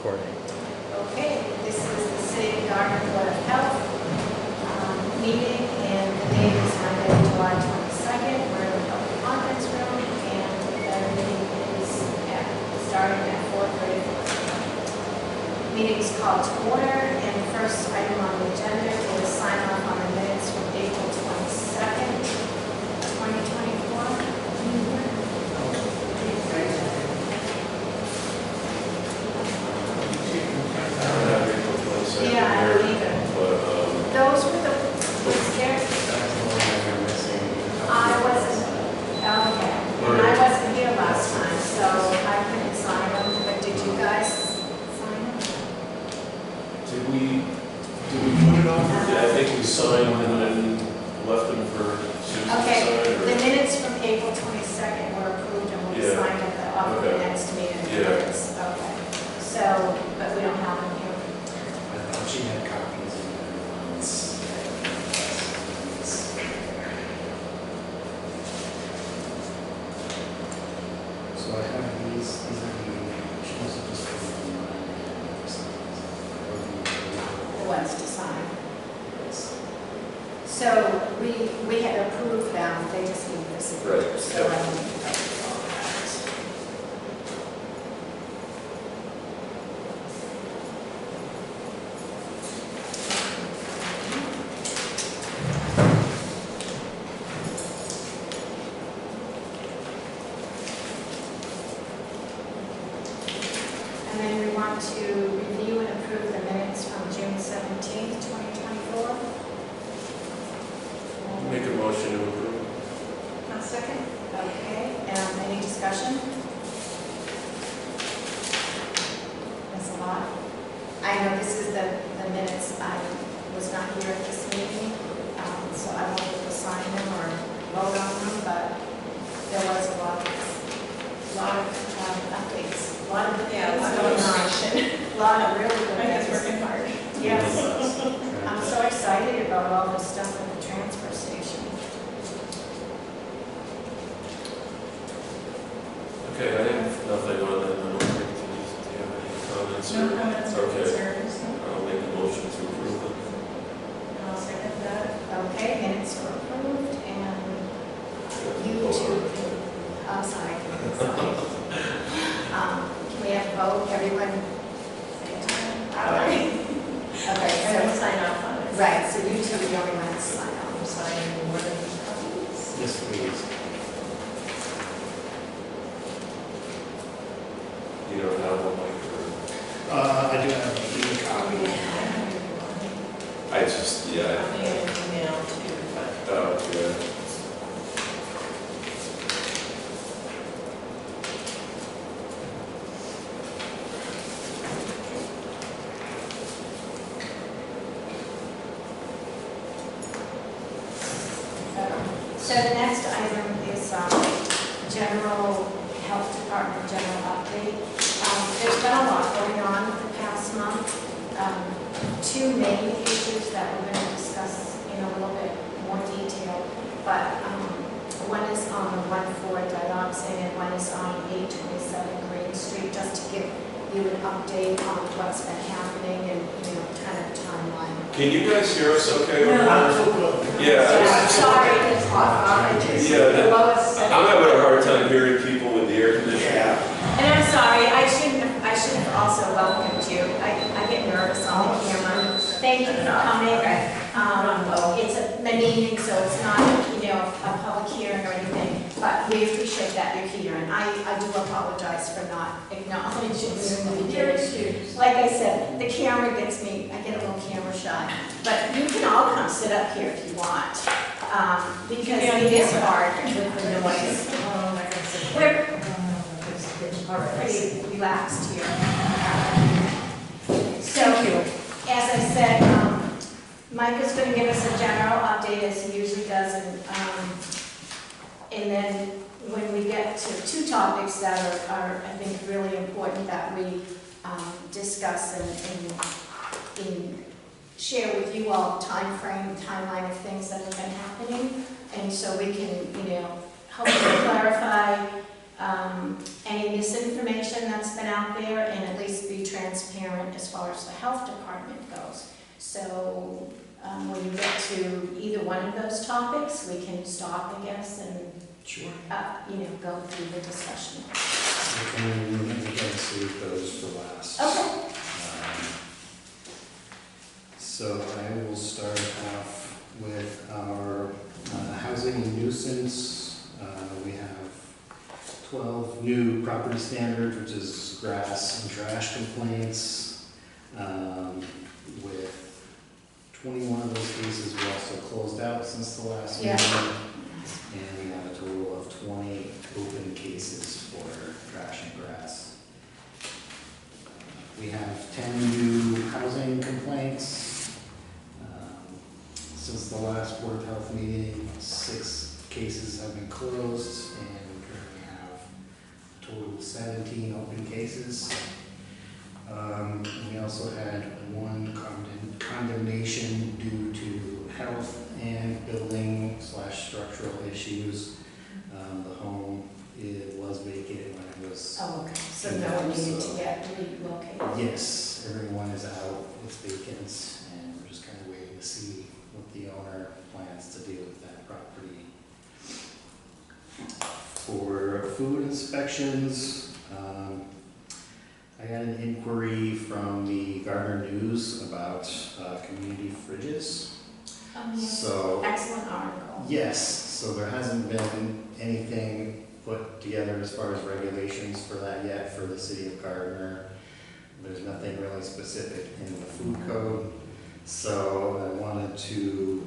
recording. Okay, this is the City of Gardner Board of Health meeting, and the date is Monday, July 22nd. We're in the public conference room, and the meeting is starting at 4:30. Meeting is called to order, and the first item on the agenda is sign off on the minutes from April 22nd, 2024. Yeah, I believe it. Those were the scared. I wasn't, okay. And I wasn't here last time, so I couldn't sign them, but did you guys sign them? Did we put it off? Yeah, I think we signed and then left them for Susan to Okay, sign. the minutes from April 22nd were approved and will be signed at the next meeting. Yeah. Okay, so, but we don't have them here. I thought she had copies of the ones. So I have these are the, she must have just put them The ones to sign. Yes. So we had approved them, they just need the signature. Right. So I don't need to go through all that. And then we want to review and approve the minutes from June 17th, 2024. Make a motion to approve. A second. Okay, any discussion? That's a lot. I know this is the minutes, I was not here at this meeting, so I won't be able to sign them or vote on them, but there was a lot of updates, a lot of things going on. A lot of really good things. Working hard. Yes, I'm so excited about all this stuff at the transfer station. Okay, I have nothing on that. I don't think do you have any comments? No comments or Okay. concerns. I'll make a motion to approve them. I'll second that. Okay, minutes were approved, and you two, I'm sorry. Can we have a vote, everyone? Aye. Okay, Everyone so, sign off on it. right, so you two are the only ones to sign I'm off. signing more than copies. Yes, please. You don't have one, Mike, I do have a copy. I just, I'll need an email too, but. oh, yeah. So the next item is general health department, general update. There's been a lot going on the past month. Two main issues that we're going to discuss in a little bit more detail, but one is on the 1-4 dioxin and one is on 827 Green Street, just to give you an update on what's been happening and, kind of timeline. Can you guys hear us okay? No. Yeah. I'm sorry, it's hot. Yeah, I'm having a hard time hearing people with the air conditioning. And I'm sorry, I should have also welcomed you. I get nervous on the camera. Thank you for coming. It's a meeting, so it's not, a public hearing or anything, but we appreciate that you're here. And I do apologize for not acknowledging you in the beginning. Like I said, the camera gets me, I get a little camera shy. But you can all come sit up here if you want, because it is hard with the noise. We're pretty relaxed here. So, as I said, Mike is going to give us a general update as he usually does, and then when we get to two topics that are I think, really important that we discuss and share with you all timeline of things that have been happening, and so we can, hopefully clarify any misinformation that's been out there and at least be transparent different as far as the health department goes. So when you get to either one of those topics, we can stop, I guess, and, Sure. go through the discussion. And we're going to save those for last. Okay. So I will start off with our housing and nuisance. We have 12 new property standards, which is grass and trash complaints. With 21 of those cases were also closed out since the last Yeah. meeting. And we have a total of 20 open cases for trash and grass. We have 10 new housing complaints. Since the last Board of Health meeting, 6 cases have been closed, and we currently have a total of 17 open cases. We also had 1 condemnation due to health and building/structural issues. The home, it was vacated when it was. Oh, okay, so no one needed to get relocated? Yes, everyone is out, it's vacant, and we're just kind of waiting to see what the owner plans to do with that property. For food inspections, I got an inquiry from the Gardner News about community fridges. Yes. So, Excellent article. yes, so there hasn't been anything put together as far as regulations for that yet for the city of Gardner. There's nothing really specific in the food code. So I wanted to,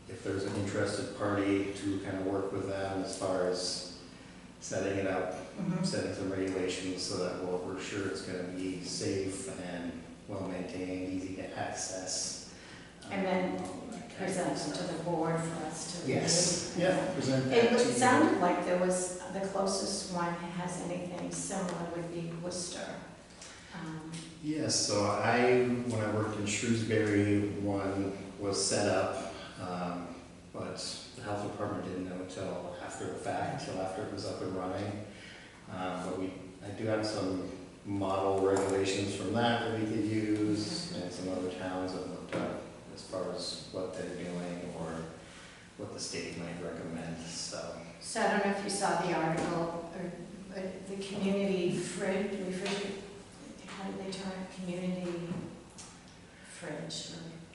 if there's an interested party, to kind of work with them as far as setting it up, setting some regulations so that we're sure it's going to be safe and well-maintained, easy to access. And then all that kind of present it stuff. to the board for us to review. Yes, yeah, present that It to you. sounded like there was, the closest one that has anything similar would be Worcester. Yes, so when I worked in Shrewsbury, one was set up, but the health department didn't know until after the fact, until after it was up and running. But I do have some model regulations from that we could use, and some other towns that looked up as far as what they're doing or what the state might recommend, so. So I don't know if you saw the article, or the community refrigerator, how do they term it, community fridge?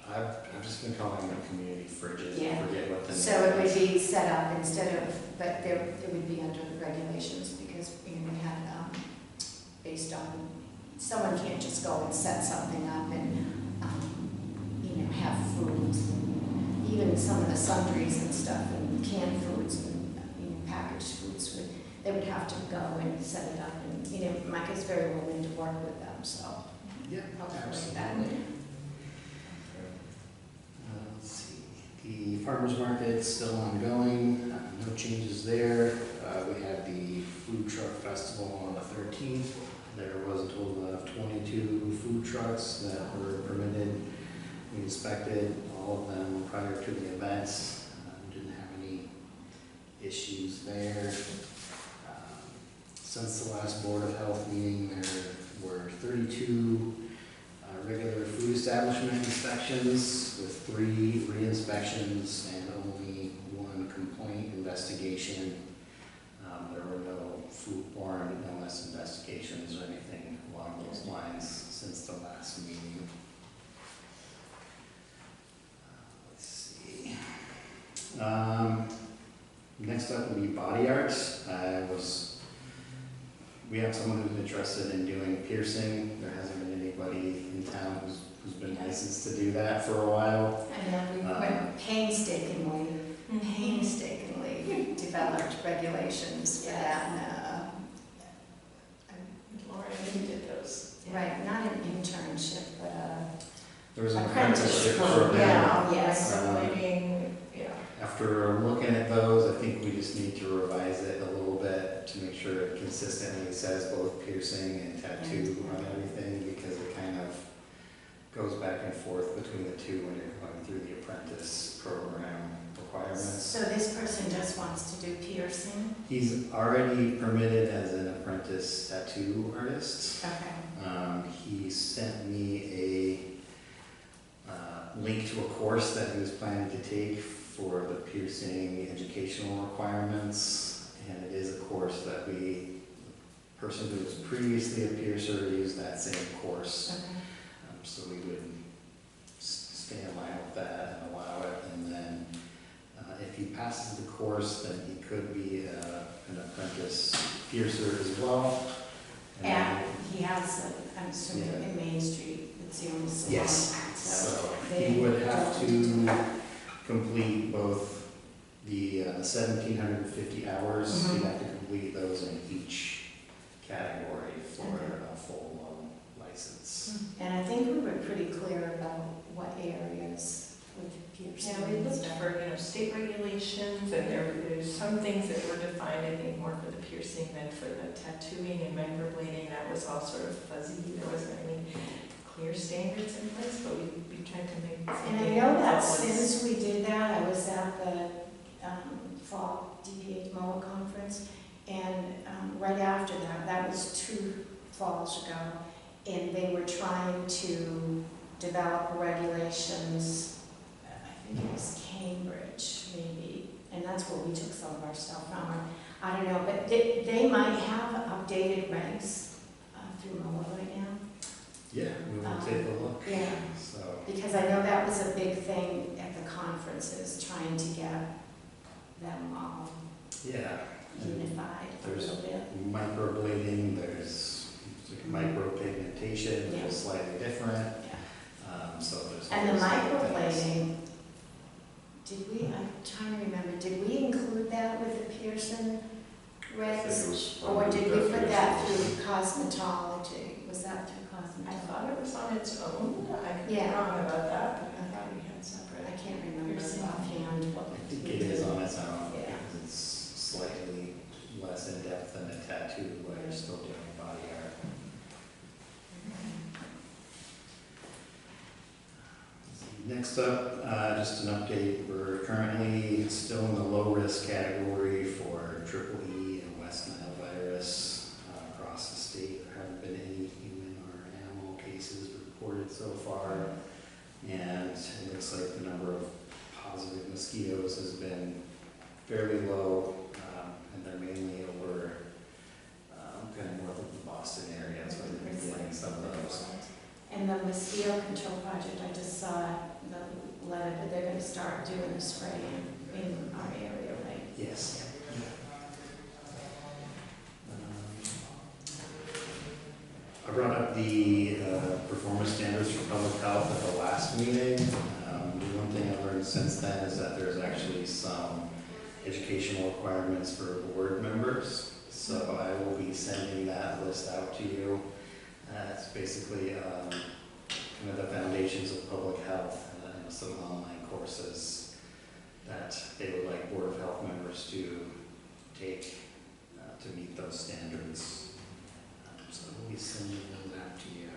I've just been calling them community fridges, Yeah. I forget what the name is. So it would be set up instead of, but it would be under the regulations because we had, based on, someone can't just go and set something up and, have foods. Even some of the sundries and stuff and canned foods and, packaged foods, they would have to go and set it up and, Mike is very willing to work with them, so. Yeah, Hopefully that would. absolutely. Let's see, the farmer's market's still ongoing, no changes there. We had the food truck festival on the 13th. There was a total of 22 food trucks that were permitted. We inspected all of them prior to the events. Didn't have any issues there. Since the last Board of Health meeting, there were 32 regular food establishment inspections with 3 re-inspections and only 1 complaint investigation. There were no foodborne illness investigations or anything along those lines since the last meeting. Let's see. Next up would be body art. We have someone who's interested in doing piercing. There hasn't been anybody in town who's been licensed to do that for a while. I know, we went painstakingly developed regulations for that. Laura, you did those. Right, not an internship, but There was an apprenticeship apprenticeship program. program. Yes. Assimilating, yeah. After looking at those, I think we just need to revise it a little bit to make sure it consistently says both piercing and tattoo on everything, because it kind of goes back and forth between the two when you're going through the apprentice program requirements. So this person just wants to do piercing? He's already permitted as an apprentice tattoo artist. Okay. He sent me a link to a course that he was planning to take for the piercing educational requirements. And it is a course that the person who was previously a piercer used that same course. Okay. So we would stay in line with that and allow it. And then if he passes the course, then he could be an apprentice piercer as well. And he has, I'm assuming, Yeah. in Main Street, it's the only salon. Yes, So so they he would have don't- to complete both the 1,750 hours. Mhm. He'd have to complete those in each category for Okay. a full license. And I think we were pretty clear about what areas with piercing. Yeah, we looked for, state regulations, and there's some things that were defined, I think, more for the piercing than for the tattooing and microblading. That was all sort of fuzzy. There wasn't any clear standards in place, but we tried to make And I something know that was- since we did that, I was at the fall DPH MOA conference, and right after that, that was 2 falls ago, and they were trying to develop regulations, I think it was Cambridge, maybe, and that's where we took some of our stuff from, or I don't know, but they might have updated regs through MOA right now. Yeah, we will take a look. Yeah. So, Because I know that was a big thing at the conferences, trying to get them all yeah. And unified a there's little bit. microblading, there's micropigmentation, which Yeah. is slightly different. Yeah. So there's. And the all those different things. microblading, I'm trying to remember, did we include that with the Pearson regs? Or did we put that through cosmetology? Was that through I cosmetology? thought it was on its own. I could be Yeah. wrong about that, but I thought we had separate. I can't remember Piercing. offhand what. I think it is on its own, Yeah. because it's slightly less in-depth than a tattoo, but you're still doing body art. Next up, just an update, we're currently still in the low-risk category for triple E and West Nile virus across the state. There haven't been any human or animal cases reported so far, and it looks like the number of positive mosquitoes has been fairly low, and they're mainly over kind of north of the Boston area, so they've been getting some of those. And the mosquito control project, I just saw the letter that they're gonna start doing the spraying in our area, right? Yes. I brought up the performance standards for public health at the last meeting. The one thing I learned since then is that there's actually some educational requirements for board members. So I will be sending that list out to you. It's basically kind of the foundations of public health and some online courses that they would like Board of Health members to take to meet those standards. So we'll be sending those out to you.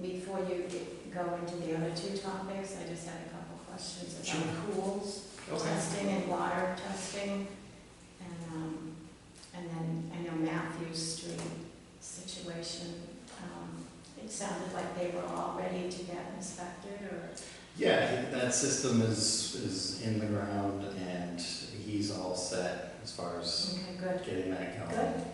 Before you go into the other 2 topics, I just had a couple questions Sure. about pools, testing and water testing. And then I know Matthew Street situation, it sounded like they were all ready to get inspected, or? Yeah, that system is in the ground and he's all set as far as Okay, good. getting that going. Good.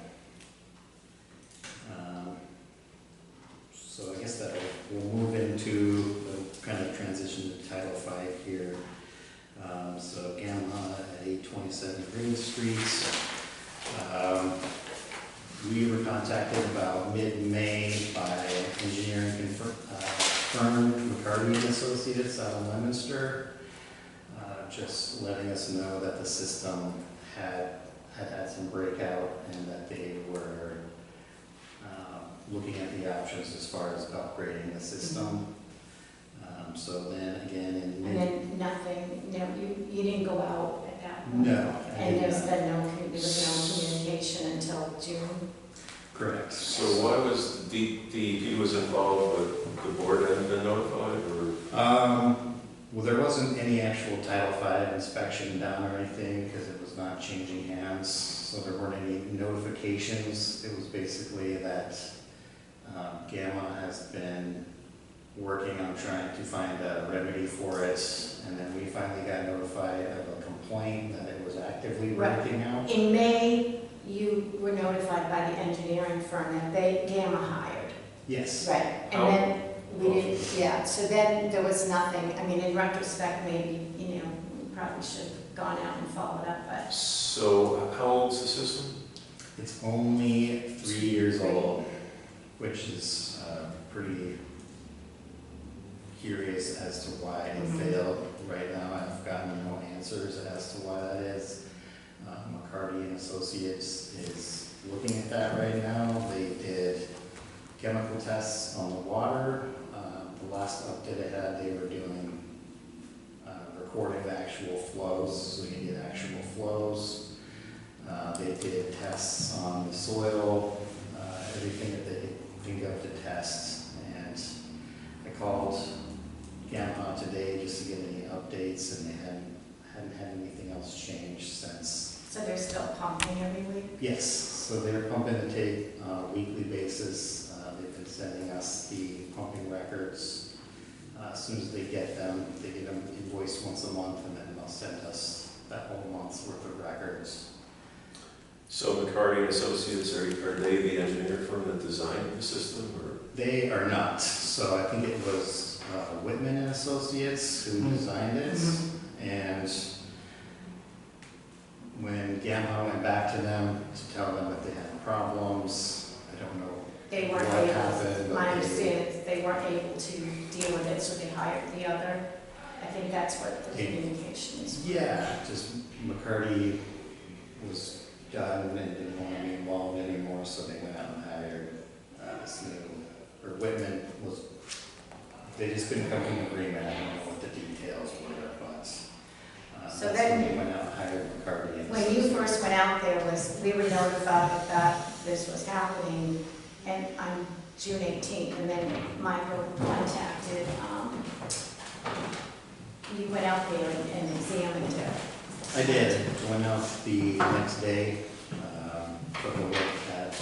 So I guess that we'll move into the kind of transition to Title V here. So Gamma at 827 Green Street. We were contacted about mid-May by engineering firm McCarty and Associates out of Leominster, just letting us know that the system had some breakout and that they were looking at the options as far as upgrading the system. So then again in And mid. then nothing, no, you didn't go out at that point? No. I And did there's not. been there was no communication until June? Correct. So why was DEP was involved, but the board hadn't been notified, or? Well, there wasn't any actual Title V inspection done or anything because it was not changing hands, so there weren't any notifications. It was basically that Gamma has been working on trying to find a remedy for it, and then we finally got notified of a complaint that it was actively Right. breaking out. In May, you were notified by the engineering firm that Gamma hired. Yes. Right, and How- then we didn't, yeah, so then there was nothing, I mean, in retrospect, maybe, you know, we probably should have gone out and followed up, but So how old's the system? It's only 3 years old, which is pretty curious as to why it failed. Right now, I've gotten no answers as to why that is. McCarty and Associates is looking at that right now. They did chemical tests on the water. The last update I had, they were doing recording the actual flows, so you can get actual flows. They did tests on the soil, everything that they could think of to test. And I called Gamma today just to get any updates, and they hadn't had anything else change since. so they're still pumping every week? Yes, so they're pumping the tape on a weekly basis. They've been sending us the pumping records. As soon as they get them invoiced once a month, and then they'll send us that whole month's worth of records. So McCarty and Associates, are they the engineer firm that designed the system, or? They are not, so I think it was Whitman and Associates who designed it, and when Gamma went back to them to tell them that they had problems, I don't know They what weren't able, happened, but my they- understanding is they weren't able to deal with it, so they hired the other. I think that's what the communication is. Yeah, just McCarty was done and didn't want to be involved anymore, so they went out and hired this new, or Whitman was, they just couldn't come to an agreement. I don't know what the details were, but So that's then- when they went out and hired McCarty. And When you Associates. first went out there, we were notified that this was happening, and on June 18th, and then Michael contacted, you went out there and examined it. I did. Went out the next day, took a look at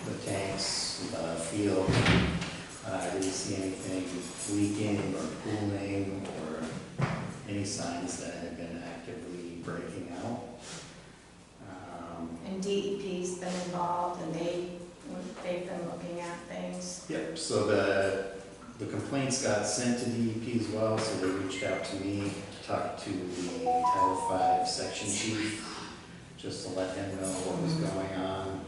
the tanks, the field. I didn't see anything leaking or cooling or any signs that had been actively breaking out. And DEP's been involved, and they've been looking at things. Yep, so the complaints got sent to DEP as well, so they reached out to me to talk to the Title V section chief, just to let him know what was going on.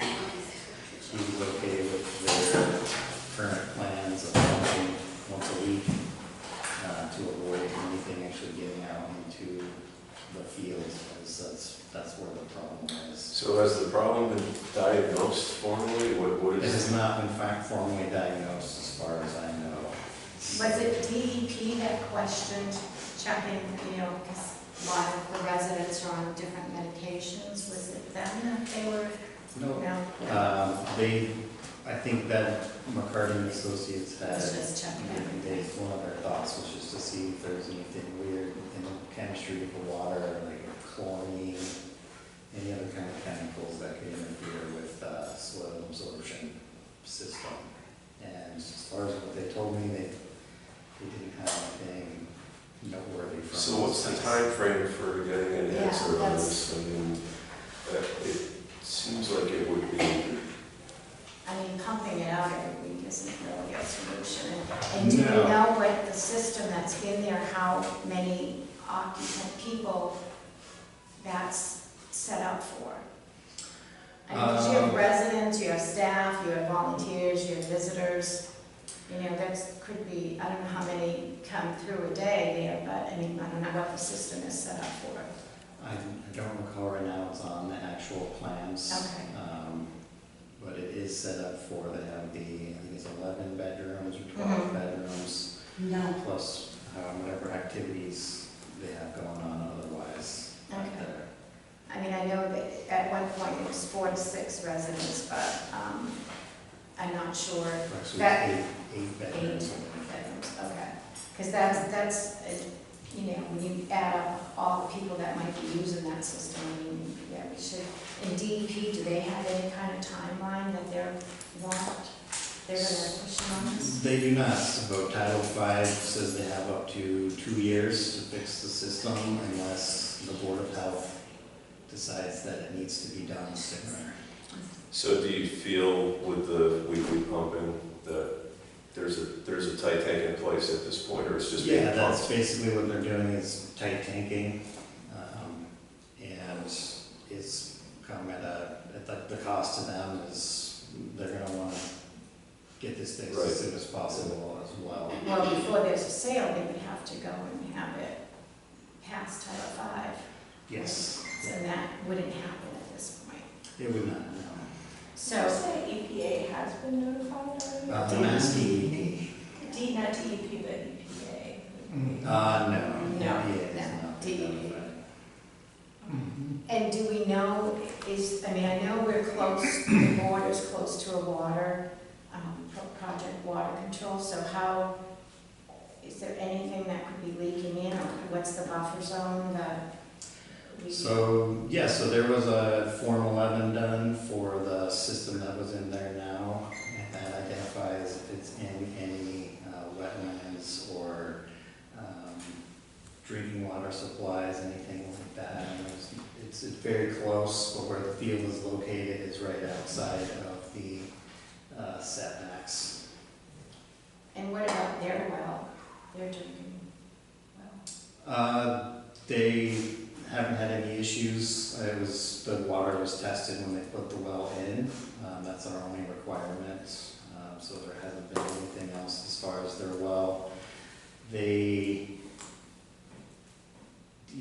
He was okay with their current plans of pumping once a week to avoid anything actually getting out into the field, because that's where the problem is. So has the problem been diagnosed formally? What It is has it? not, in fact, formally diagnosed as far as I know. Was it DEP that questioned checking, you know, because a lot of the residents are on different medications? Was it them that they were, No, no? I think that McCarty and Associates had, It's just checking everything. one of their thoughts was just to see if there's anything weird in the chemistry of the water, like chlorine, any other kind of chemicals that could interfere with soil absorption system. And as far as what they told me, they didn't have anything noteworthy from. So what's the those time frame for getting an Yeah, answer on that's- this? I mean, it seems like it would be, I mean, pumping it out every week isn't really a solution. And do you No. know what the system that's in there, how many occupant people that's set up for? I mean, 'cause you have residents, you have staff, you have volunteers, you have visitors. You know, that could be, I don't know how many come through a day there, but I mean, I don't know what the system is set up for. I don't recall right now, it's on the actual plans. Okay. But it is set up for, they have I think it's 11 bedrooms or 12 bedrooms, No. plus whatever activities they have going on otherwise out Okay. there. I mean, I know that at one point it was 4 to 6 residents, but I'm not sure. Actually, That- it's eight bedrooms. Bedrooms, okay. Because that's you know, when you add up all the people that might be using that system, I mean, yeah, we should, in DEP, do they have any kind of timeline that they're gonna push on this? They do not. So Title V says they have up to 2 years to fix the system unless the Board of Health decides that it needs to be done sooner. So do you feel with the weekly pumping that there's a tight tank in place at this point, or it's just being Yeah, that's pumped? basically what they're doing is tight tanking. And it's come at the cost to them is they're gonna wanna get this fixed as soon as possible as well. Well, before there's a sale, they would have to go and have it past Title V. Yes, And that wouldn't happen at this point. it would not, no. So EPA has been notified already? The Mass DEP. Not DEP, but EPA. No. No, EPA is no, not DEP. notified. And do we know, I mean, I know we're close, the border's close to a water, project water control, so is there anything that could be leaking in, or what's the buffer zone that we? So there was a Form 11 done for the system that was in there now, and that identifies if it's in any wetlands or drinking water supplies, anything like that. And it's very close, but where the field is located is right outside of the setbacks. And what about their well, their drinking well? They haven't had any issues. The water was tested when they put the well in. That's our only requirement. So there hasn't been anything else as far as their well.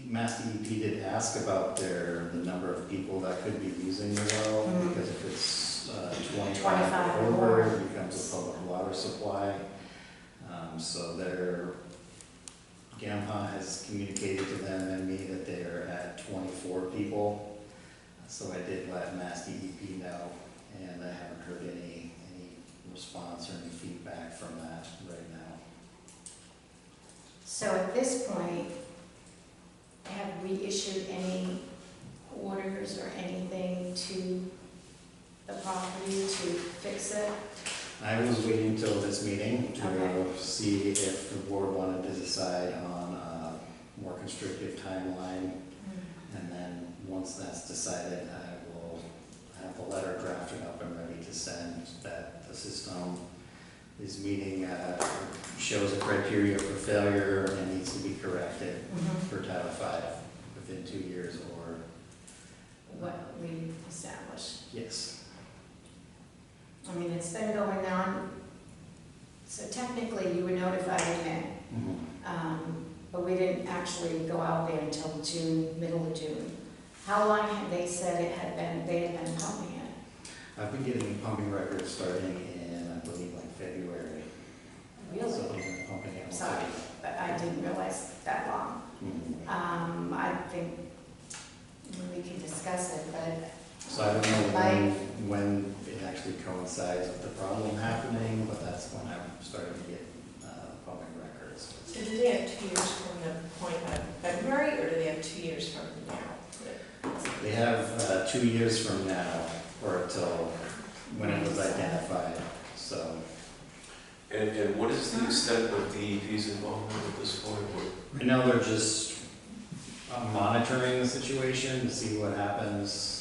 Mass DEP did ask about the number of people that could be using the well, because if it's 25 or over, it becomes a public water supply. So GAMHA has communicated to them and me that they are at 24 people. So I did let Mass DEP know, and I haven't heard any response or any feedback from that right now. So at this point, have we issued any orders or anything to the property to fix it? I was waiting till this meeting to Okay. see if the board wanted to decide on a more constrictive timeline. And then once that's decided, I will have the letter drafted up and ready to send that the system is meeting, shows a criteria for failure and needs to be corrected for Title V within 2 years or. What we established. Yes. I mean, it's been going on, so technically you were notified in May, but we didn't actually go out there until June, middle of June. How long had they said they had been pumping it? I've been getting pumping records starting in, I believe, like February. Really? So they've been pumping it. Sorry, but I didn't realize that long. I think we can discuss it, but. So I don't know when it actually coincides with the problem happening, but that's when I'm starting to get pumping records. So do they have 2 years from the point of February, or do they have 2 years from now? They have 2 years from now, or until when it was identified, so. And what is the extent of DEP's involvement at this point? Right now, they're just monitoring the situation to see what happens.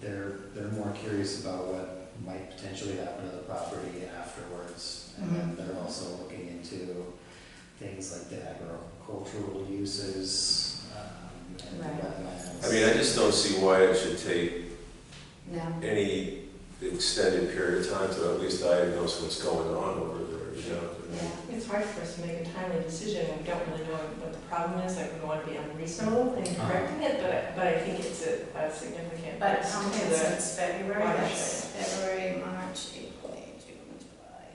They're more curious about what might potentially happen to the property afterwards. And then they're also looking into things like the agricultural uses, and Right. wetlands. I mean, I just don't see why it should take No. any extended period of time to at least diagnose what's going on over there, you know? Yeah. It's hard for us to make a timely decision when we don't really know what the problem is, like we don't want to be unreasonable in correcting it, but I think it's a significant But risk how to many the. since February? That's watershed. February, March, April, May, June, July.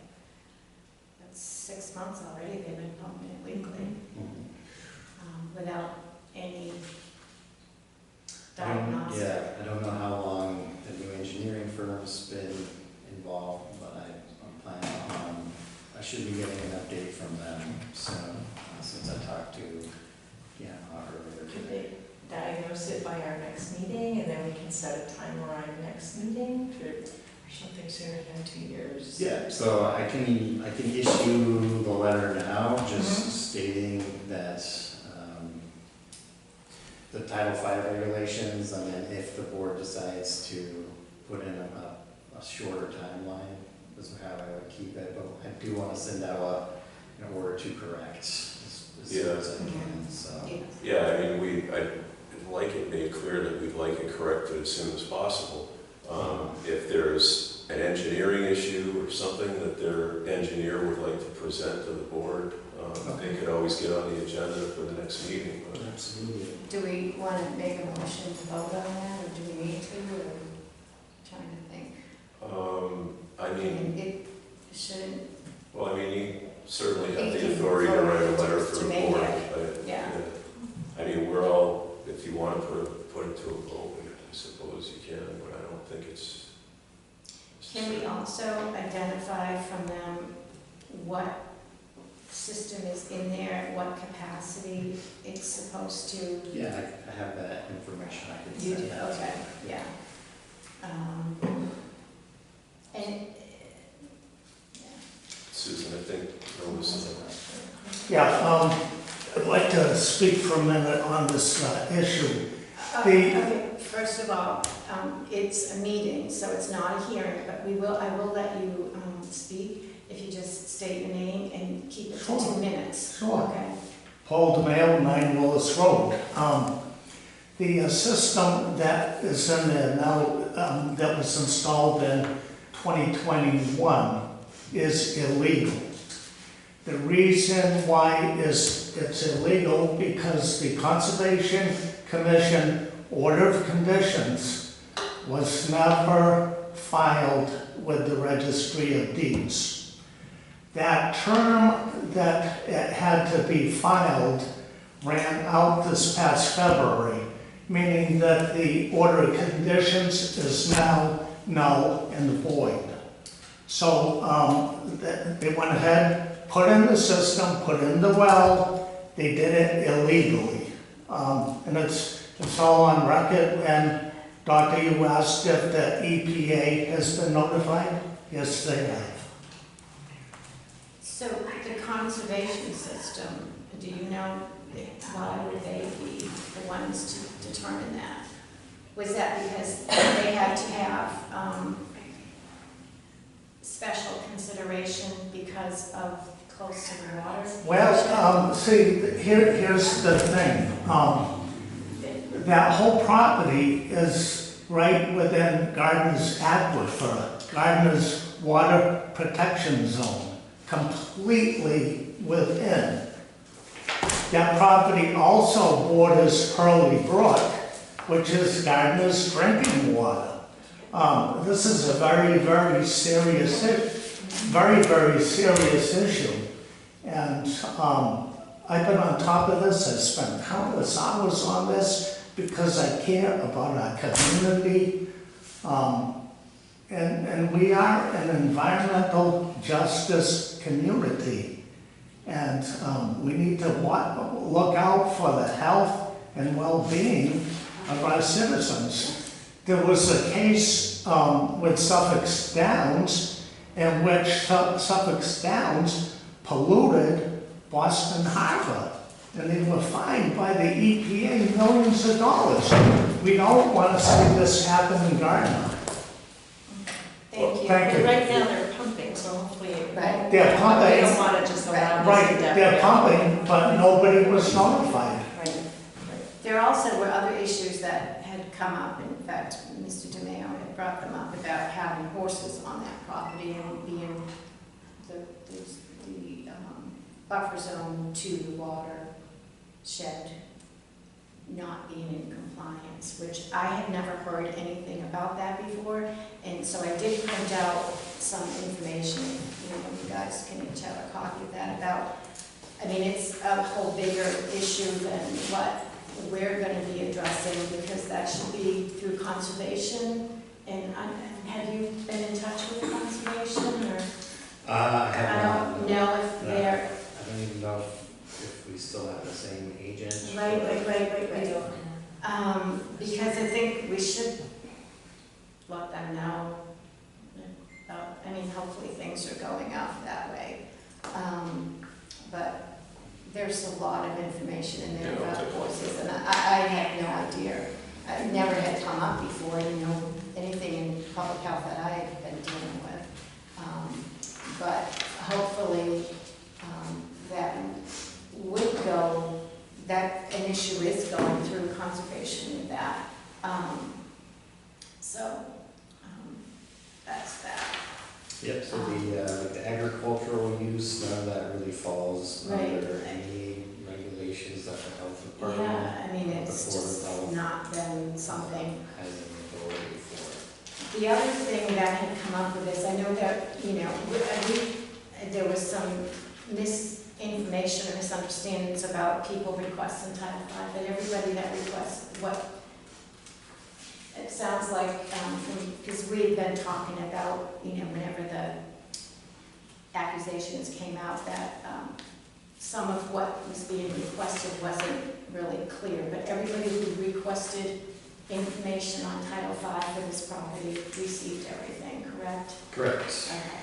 That's 6 months already they've been pumping it weekly, without any diagnostic. I don't know how long the new engineering firm's been involved, but I'm planning on I should be getting an update from them soon, since I talked to earlier Could today. they diagnose it by our next meeting, and then we can set a time around next meeting or something sooner than 2 years? Yeah, so I can issue the letter now, just stating that, the Title V regulations, and then if the board decides to put in a shorter timeline, is how I would keep it, but I do want to send out an order to correct as soon as I can, so. Yeah, I mean, I'd like it made clear that we'd like it corrected as soon as possible. If there's an engineering issue or something that their engineer would like to present to the board, they could always get on the agenda for the next meeting. But Absolutely. Do we want to make a motion to vote on that, or do we need to, or trying to think? I mean, It shouldn't, well, I mean, you certainly have He the can authority to write a vote letter to for the make board. it, yeah. I mean, we're all, if you want to put it to a vote, I suppose you can, but I don't think it's. Can we also identify from them what system is in there, what capacity it's supposed to? Yeah, I have that information, I can You send do, that. okay, yeah. And, yeah. Susan, I think, notice. Yeah, I'd like to speak for a minute on this issue. Okay, first of all, it's a meeting, so it's not a hearing, but I will let you speak if you just state your name and keep it to Sure. 2 minutes. Sure. Okay. Paul DeMail, 9 Willis Road. The system that is in there now, that was installed in 2021, is illegal. The reason why is it's illegal because the Conservation Commission Order of Conditions was never filed with the Registry of Deeds. That term that it had to be filed ran out this past February, meaning that the order of conditions is now null and void. So they went ahead, put in the system, put in the well, they did it illegally. And it's all on record. And Doctor, you asked if the EPA has been notified? Yes, they have. So the conservation system, do you know why would they be the ones to determine that? Was that because they had to have special consideration because of close to the water? Well, see, here's the thing. That whole property is right within Gardner's aquifer, Gardner's water protection zone, completely within. That property also borders Hurley Brook, which is Gardner's drinking water. This is a very, very serious issue. And I've been on top of this. I've spent countless hours on this because I care about our community. And we are an environmental justice community. And we need to look out for the health and well-being of our citizens. There was a case with Suffolk Downs in which Suffolk Downs polluted Boston Harbor, and they were fined by the EPA millions of dollars. We don't want to see this happen in Gardner. Thank you. Thank you. Right now, they're pumping, so hopefully it Right. won't. They're pumping. We don't want to just allow this Right, to they're pumping, but nobody was notified. Right. There also were other issues that had come up. In fact, Mr. DeMeo had brought them up about having horses on that property and being the buffer zone to the water shed not being in compliance, which I had never heard anything about that before. And so I did print out some information, you guys can each have a copy of that about, I mean, it's a whole bigger issue than what we're going to be addressing, because that should be through conservation. And have you been in touch with conservation, or? I have I don't know hopefully things are going up that way. But there's a lot of information in there about horses, and I had no idea. I never had come up before, anything in public health that I had been dealing with. But hopefully, that would go, that an issue is going through conservation with that. That's that. Yep, so the agricultural use, none of that really falls Right. under any regulations that the health department Yeah, I mean, it's the Board of just Health not been something. has any authority for. The other thing that had come up with this, I know that, there was some misinformation or misunderstandings about people requesting Title V, but everybody that requests it sounds like, because we had been talking about, whenever the accusations came out, that some of what was being requested wasn't really clear, but everybody who requested information on Title V for this property received everything, correct? Correct. Okay.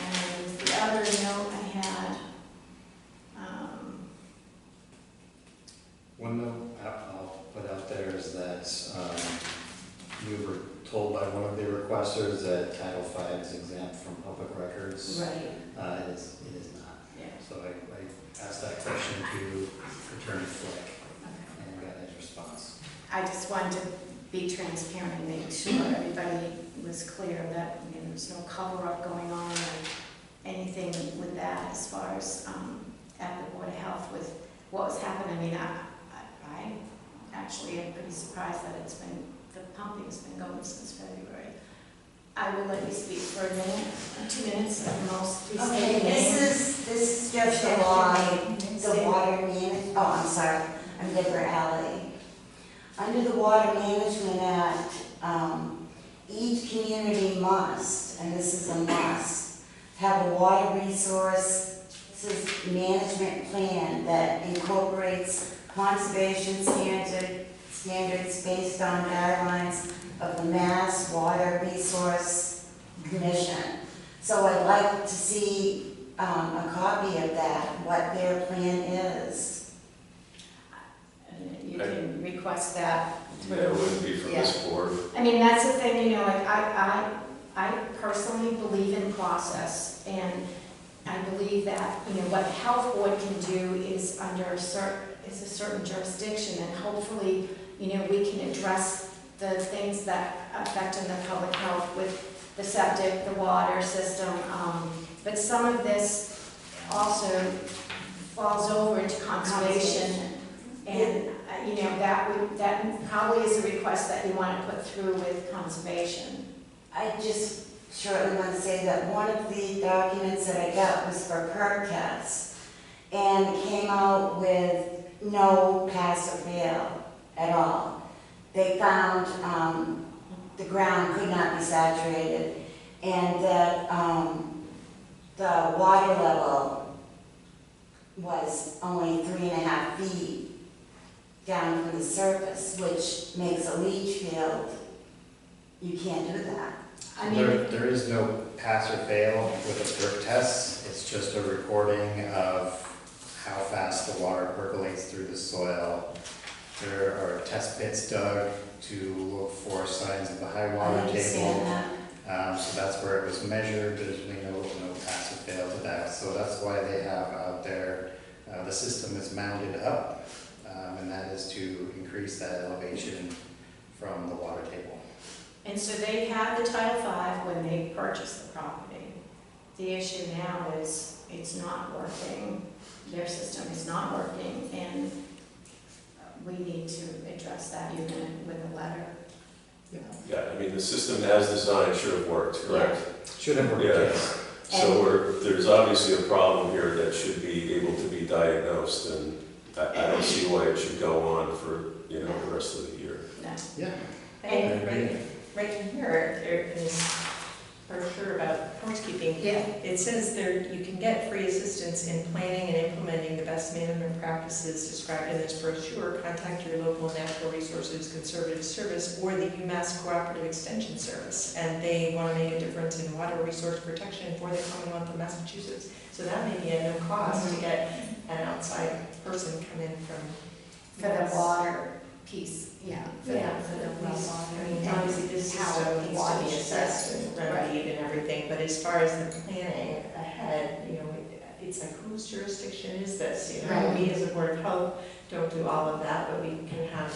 And the other note I had, one note I'll put out there is that we were told by one of the requesters that Title V is exempt from public records. right, It is not. yeah, So I asked that question to Attorney Flick okay. and got his response. I just wanted to be transparent and make sure everybody was clear that, there was no cover-up going on or anything with that as far as at the Board of Health with what was happening. I mean, I actually am pretty surprised that the pumping's been going since February. I will let you speak for a minute, 2 minutes at the most. Please state Okay, your name. this is just along the water management, I'm sorry, I'm Deborah Alley. Under the Water Management Act, each community must, and this is a must, have a water resources management plan that incorporates conservation standards based on guidelines of the Mass Water Resource Commission. So I'd like to see a copy of that, what their plan is. You can request that. Yeah, it wouldn't be from this board. I mean, that's the thing, like, I personally believe in process, and I believe that, what the health board can do is under a certain jurisdiction, and hopefully, we can address the things that affect the public health with the septic, the water system, but some of this also falls over into conservation, and, that probably is a request that you want to put through with conservation. I just shortly want to say that one of the documents that I got was for perk tests, and it came out with no pass or fail at all. They found the ground could not be saturated, and that the water level was only 3.5 feet down from the surface, which makes a leach field. You can't do that. I mean, There is no pass or fail with a perk test. It's just a recording of how fast the water percolates through the soil. There are test pits dug to look for signs of the high I water understand table. that. So that's where it was measured. There's really no pass or fail to that. So that's why they have out there, the system is mounted up, and that is to increase that elevation from the water table. and so they had the Title V when they purchased the property. The issue now is it's not working, their system is not working, and we need to address that even with a letter. Yeah, I mean, the system as designed should have worked, correct? Should have worked, Yeah. yes. So there's obviously a problem here that should be able to be diagnosed, and I don't see why it should go on for, the rest of the year. No. Yeah. And right in here, there is brochure about housekeeping, Yeah. it says there you can get free assistance in planning and implementing the best management practices described in this brochure. Contact your local natural resources conservative service or the UMass Cooperative Extension Service, and they want to make a difference in water resource protection for the Commonwealth of Massachusetts. So that may be at no cost to get an outside person come in from. For the water piece, yeah. For the I water. mean, obviously this How system the needs to water be should- assessed and remedied and everything, but as far as the planning ahead, you know, it's like whose jurisdiction is this? You know, Right. we as a Board of Health don't do all of that, but we can have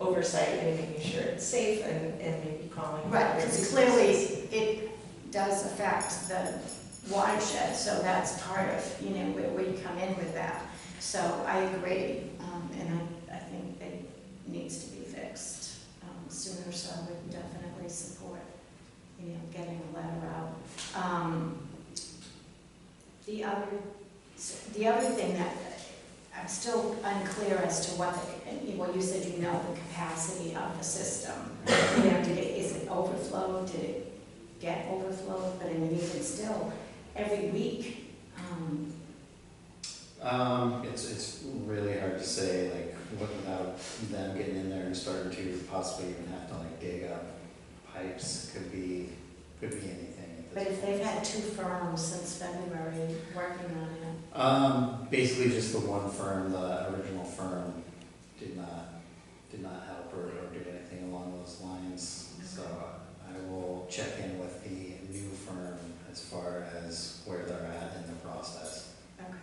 oversight and making sure it's safe and maybe calling. Right, other because resources. clearly it does affect the watershed, so that's part of, you know, where you come in with that. So I agree, and I think it needs to be fixed sooner, so I would definitely support, you know, getting a letter out. The other thing that I'm still unclear as to what, well, you said you know the capacity of the system. You know, is it overflowed? Did it get overflowed? But I mean, even still, every week, It's really hard to say, like, without them getting in there and starting to possibly even have to like dig up pipes, could be anything at but this if they've point. had 2 firms since February working on it. Basically just the one firm, the original firm, did not help or do anything along those lines. So I will check in with the new firm as far as where they're at in the process. Okay.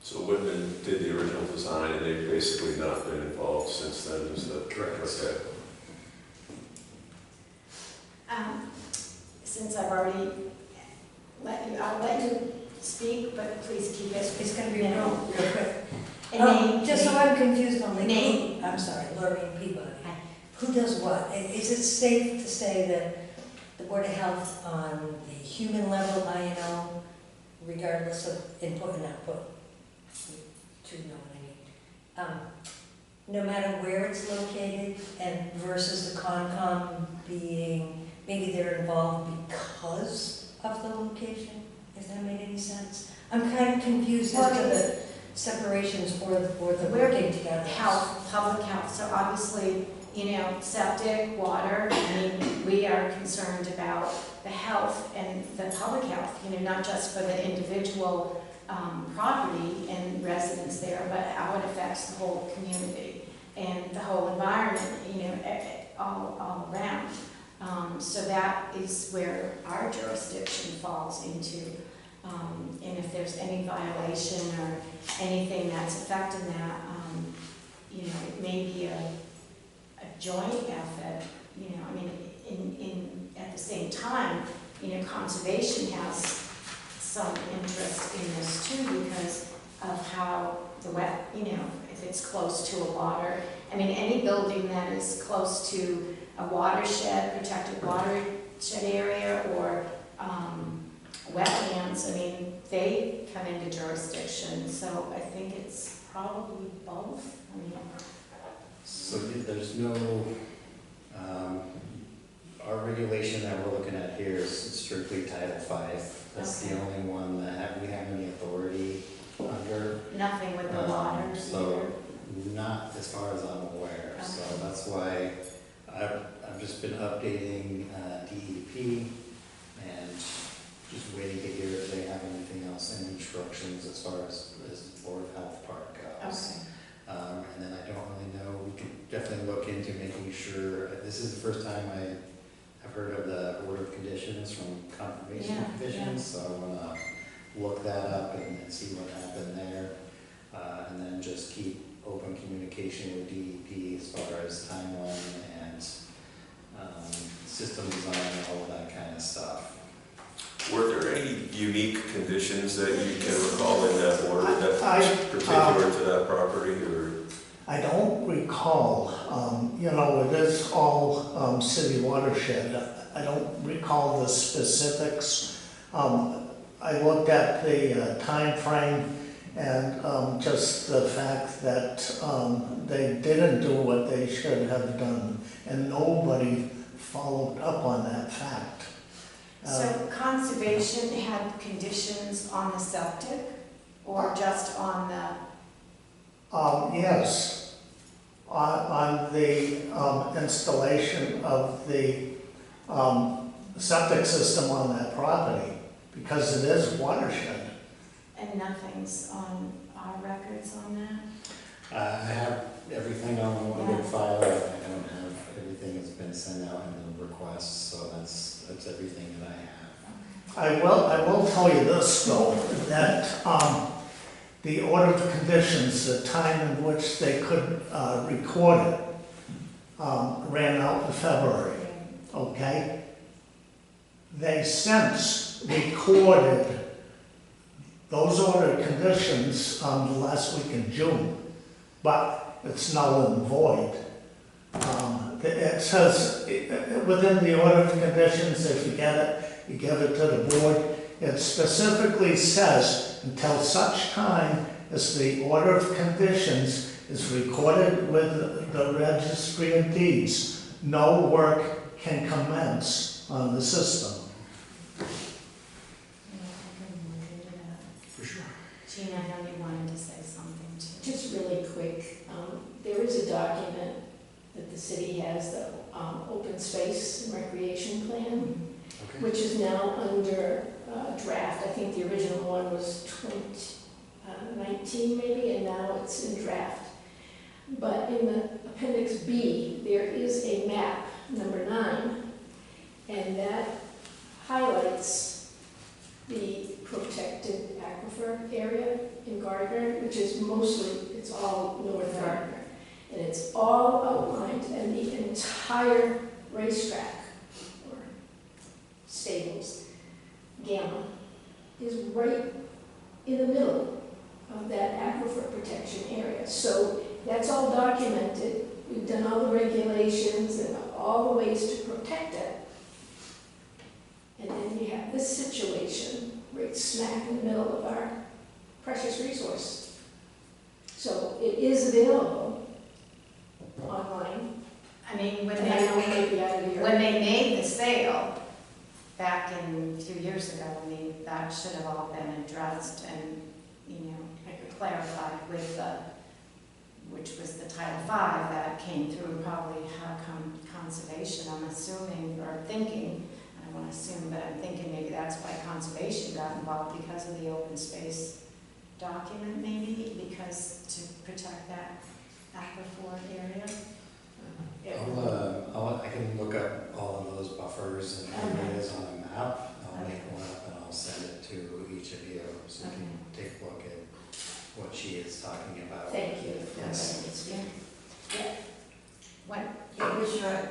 So Whitman did the original design, and they've basically not been involved since then, is that Correct. Okay. Since I've already I'll let you speak, but please keep it. It's gonna be real quick. And name, Just so I'm confused on the Name. I'm sorry, Lorraine Peabody. Hi. Who does what? Is it safe to say that the Board of Health on the human level, INO, regardless of input and output, to know what I mean, no matter where it's located and versus the Concom being, maybe they're involved because of the location, if that made any sense? I'm kind of confused as to the separations or the working together. health, public health, so obviously, you know, septic, water, I mean, we are concerned about the health and the public health, you know, not just for the individual property and residents there, but how it affects the whole community and the whole environment, you know, all around. So that is where our jurisdiction falls into. And if there's any violation or anything that's affecting that, you know, it may be a joint effort, you know, I mean, at the same time, you know, conservation has some interest in this too because of how the you know, if it's close to a water, I mean, any building that is close to a watershed, protected watershed area or wetlands, I mean, they come into jurisdiction, so I think it's probably both. I mean, So there's no, our regulation that we're looking at here is strictly Title V. That's the Okay. only one that we have any authority under. nothing with the water So not as far as I'm aware, so Okay. that's why I've just been updating DEP and just waiting to hear if they have anything else in instructions as far as the Board of Health part goes. Okay. And then I don't really know, we could definitely look into making sure, this is the first time I have heard of the order of conditions from Conservation Yeah, Commission, so I wanna look that up and see what happened there. And then just keep open communication with DEP as far as timeline and system design and all of that kind of stuff. Were there any unique conditions that you can recall in that order that I- was particular to that property, or? I don't recall, you know, it is all city watershed. I don't recall the specifics. I looked at the time frame and just the fact that they didn't do what they should have done, and nobody followed up on that fact. So conservation had conditions on the septic or just on the, Yes, on the installation of the septic system on that property, because it is watershed. and nothing's on our records on that? I have everything on one big file, I don't have everything that's been sent out in the request, so that's everything that I have. I will tell you this though, that the order of conditions, the time in which they could record it, ran out in February, okay? They since recorded those order of conditions the last week in June, but it's null and void. It says, within the order of conditions, if you get it, you give it to the board. It specifically says, until such time as the order of conditions is recorded with the registry of deeds, no work can commence on the system. For sure. Gina, I know you wanted to say something too. Just really quick, there is a document that the city has, the open space and recreation plan, Okay. which is now under draft. I think the original one was 2019 maybe, and now it's in draft. But in the appendix B, there is a map, number 9, and that highlights the protected aquifer area in Gardner, which is mostly, it's all North Gardner. And it's all outlined, and the entire racetrack, or stables, Gamma, is right in the middle of that aquifer protection area. So that's all documented. We've done all the regulations and all the ways to protect it. And then you have this situation right smack in the middle of our precious resource. So it is available online. I mean, when And I know it may be out of your. they made the sale back in a few years ago, I mean, that should have all been addressed and, you know, clarified with the, which was the Title V that came through, probably how conservation, I'm assuming, or thinking, I don't want to assume, but I'm thinking maybe that's why conservation got involved, because of the open space document maybe, because to protect that aquifer area. I can look up all of those buffers and areas on a map. I'll make one up and I'll send it to each of you so you can take a look at what she is talking about. Thank you. Yes. Yeah. What? It was your,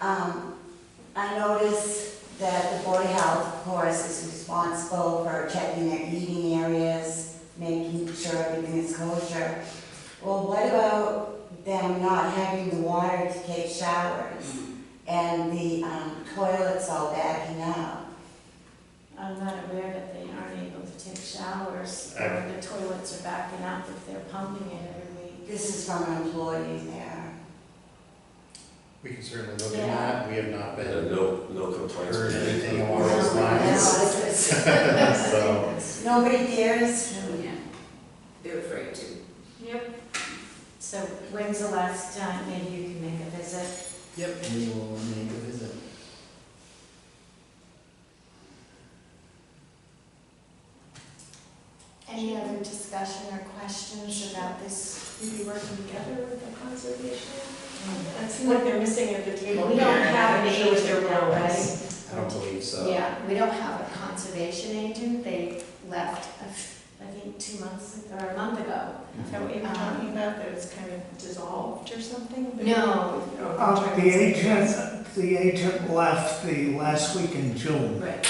I noticed that the Board of Health, of course, is responsible for checking their eating areas, making sure everything is kosher. Well, what about them not having the water to take showers and the toilets all backing up? I'm not aware that they aren't able to take showers, or the toilets are backing up if they're pumping it every week. This is from an employee there. We can certainly look at that. We have not been No complaints. heard anything No, along those lines. So, Nobody dares? Yeah. They're afraid to. Yep. So when's the last time maybe you can make a visit? yep, we will make a visit. Any other discussion or questions about this? We'd be working together with the conservation. Mm. It seems like they're missing at the table. We don't here, and have I'm an not sure what their agent now, role right? is. I don't believe so. Yeah, we don't have a conservation agent. They left, I think, 2 months or a month ago. Is that what you were talking about, that it's kind of dissolved or something? No. The agent left the last week in June. Right.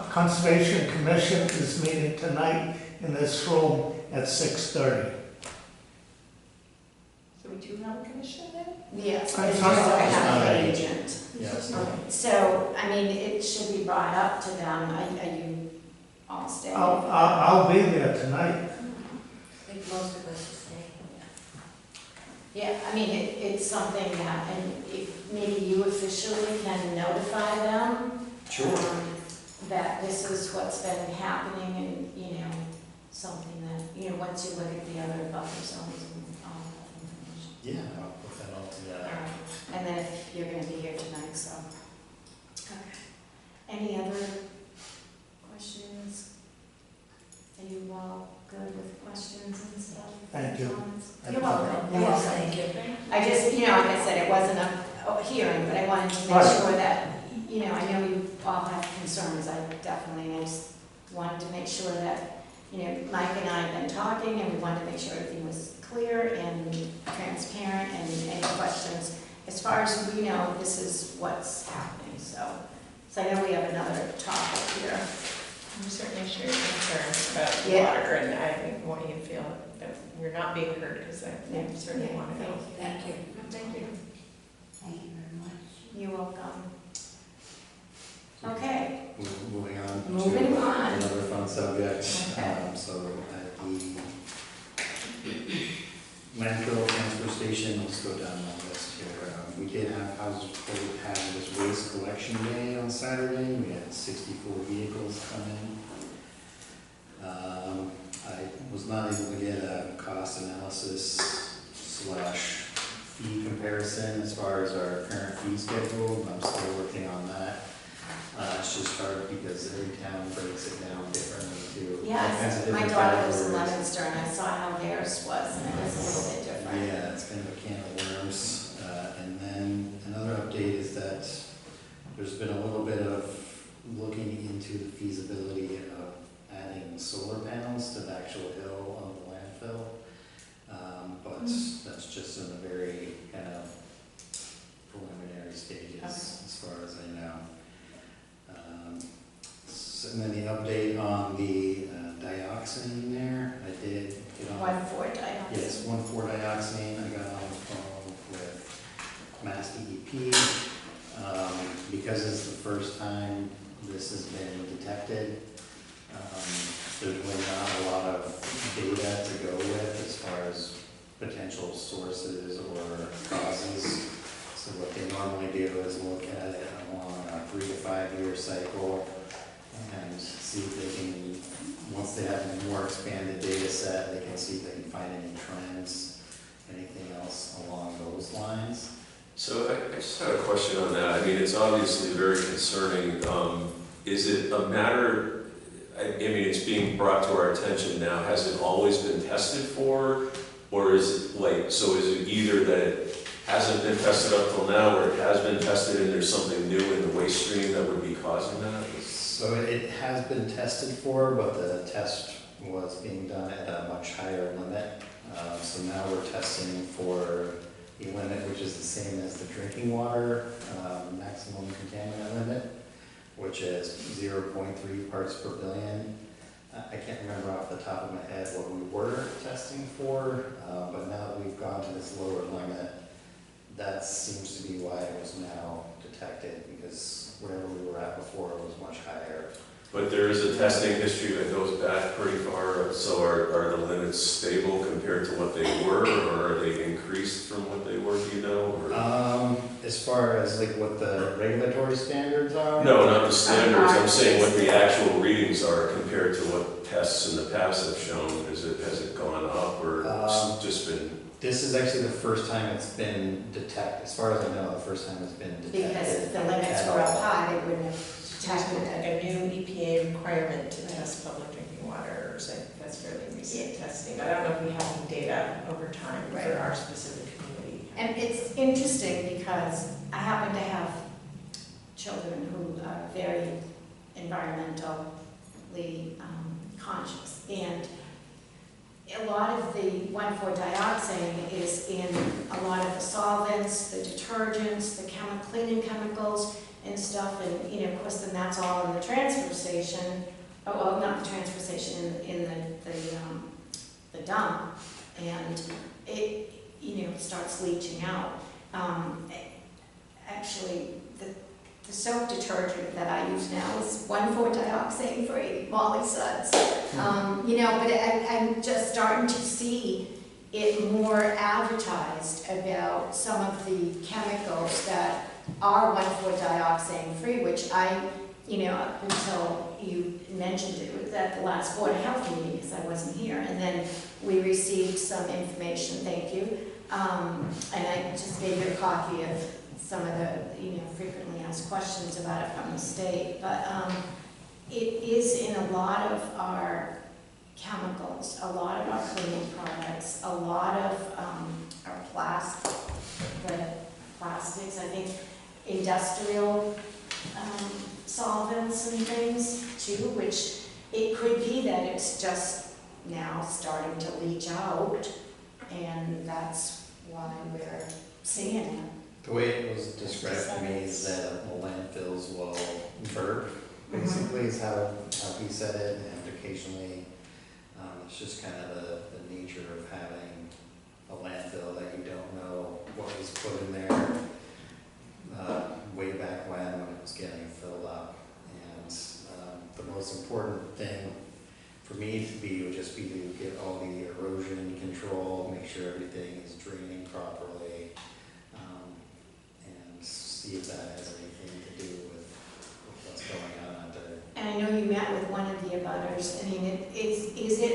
Conservation Commission is meeting tonight in this room at 6:30. So we do have a commission then? Yes, I'm we sorry. don't It's have not an an agent. Yes. So, I mean, it should be brought up to them. Are you all staying? I'll be there tonight. I think most of us are staying. Yeah, I mean, it's something that, and if maybe you officially can notify them Sure. That this is what's been happening and, you know, something that, you know, once you look at the other buffer zones and all that information. Yeah, I'll put that all together. And then if you're gonna be here tonight, so. Okay. Any other questions? Are you all good with questions and stuff? Thank you. Comments? Thank You're you. welcome. You're Yes, welcome. thank you. I just, you know, like I said, it wasn't a hearing, but I wanted to make Right. sure that, you know, I know you all have concerns, I definitely, and I just wanted to make sure that, you know, Mike and I have been talking, and we wanted to make sure everything was clear and transparent, and any questions. As far as we know, this is what's happening, so I know we have another topic here. I'm certainly share your concerns about the Yeah. water, and I want you to feel that we're not being heard, because I certainly want to know. Thank you. Thank you. Thank you very much. You're welcome. Okay, Moving on. to Moving on. Another fun subject. Okay. So at the landfill transfer station, let's go down the list here. We did have hazardous waste collection day on Saturday. We had 64 vehicles come in. I was not able to get a cost analysis / fee comparison as far as our current fee schedule. I'm still working on that. It's just hard because every town breaks it down differently too. All kinds of yes, my different daughter lives in categories. Leominster, and I saw how theirs was, and it was a little bit different. Yeah, it's kind of a can of worms. And then another update is that there's been a little bit of looking into the feasibility of adding solar panels to the actual hill of the landfill. But that's just in the very kind of preliminary stages, Okay. as far as I know. And then the update on the dioxin there, I did get on. 1,4-dioxane. Yes, 1,4-dioxane, I got on the phone with Mass DEP. Because it's the first time this has been detected, there's really not a lot of data to go with as far as potential sources or causes. So what they normally do is look at it along a 3 to 5 year cycle and see if they can, once they have a more expanded data set, they can see if they can find any trends, anything else along those lines. So I just had a question on that. I mean, it's obviously very concerning. Is it a matter, I mean, it's being brought to our attention now, has it always been tested for? Or is it like, so is it either that it hasn't been tested up till now, or it has been tested and there's something new in the waste stream that would be causing that? So it has been tested for, but the test was being done at a much higher limit. So now we're testing for the limit, which is the same as the drinking water maximum contaminant limit, which is 0.3 parts per billion. I can't remember off the top of my head what we were testing for, but now that we've gone to this lower limit, that seems to be why it was now detected, because whatever we were at before was much higher. But there is a testing history that goes back pretty far, so are the limits stable compared to what they were, or are they increased from what they were, do you know? Or? As far as like what the regulatory standards are? No, not the standards, I'm saying what the actual readings are compared to what tests in the past have shown. Has it gone up, or it's just been? This is actually the first time it's been detected, as far as I know, the first time it's been detected. Because if the limits were up high, they wouldn't have detected it. A new EPA requirement to test public drinking water, or that's fairly recent testing. I don't know if we have any data over time for Right. our specific community. And it's interesting because I happen to have children who are very environmentally conscious. And a lot of the 1,4-dioxane is in a lot of the solvents, the detergents, the cleaning chemicals and stuff. And, you know, of course, then that's all in the transfer station. Oh, well, not the transfer station, in the dump. And it, you know, starts leaching out. Actually, the soap detergent that I use now is 1,4-dioxane free, Molly Suds. You know, but I'm just starting to see it more advertised about some of the chemicals that are 1,4-dioxane free, which I up until you mentioned it, was at the last Board of Health meeting, because I wasn't here, and then we received some information, thank you. And I just gave you a copy of some of the, frequently asked questions about it from the state, but it is in a lot of our chemicals, a lot of our cleaning products, a lot of our plastics, I think industrial solvents and things too, which it could be that it's just now starting to leach out, and that's why we're seeing it. The way it was described to me is that the landfills will burp, basically, is how he said it, and occasionally, it's just kind of the nature of having a landfill that you don't know what was put in there way back when it was getting filled up. And the most important thing for me to be would just be to get all the erosion control, make sure everything is draining properly, and see if that has anything to do with what's going on out there. And I know you met with one of the abutters. I mean, is it